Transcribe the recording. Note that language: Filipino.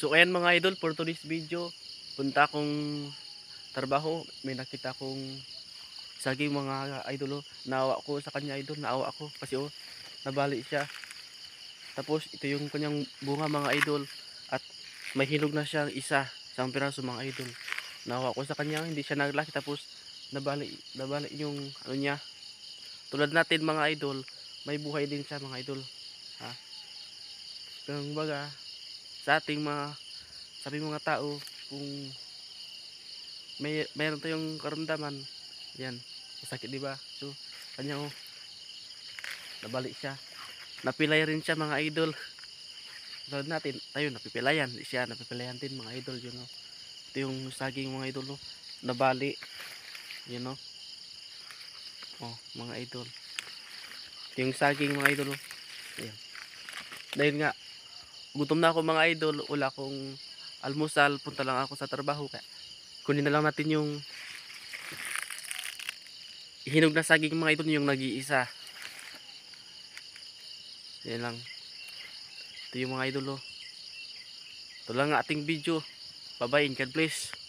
So ayan mga idol, for today's video, punta akong trabaho, may nakita akong saging mga idol. Oh. Naawa ko sa kanya idol, naawa ako kasi nabali siya. Tapos ito yung kanyang bunga mga idol at may hinog na siyang isang piraso mga idol. Naawa ko sa kanya, hindi siya naglaki tapos nabali yung ano niya. Tulad natin mga idol, may buhay din siya mga idol. Ha? Kung baga, sa ating mga tao, kung mayroon tayong karamdaman, yan, masakit di ba? So, kanya nabalik siya. Napilay rin siya mga idol. Tulad natin, tayo napipilayan, siya napipilayan din mga idol, yun know. Ito yung saging mga idol, no? Nabali, yun know. Oh, mga idol. Ito yung saging mga idol, no? Ayan. Dahil nga, gutom na ako mga idol, wala akong almusal, punta lang ako sa trabaho, kaya kunin na lang natin yung hinog na saging mga idol, yung nag-iisa. Yan lang. Ito yung mga idol. Ito lang ang ating video. Bye bye and God bless.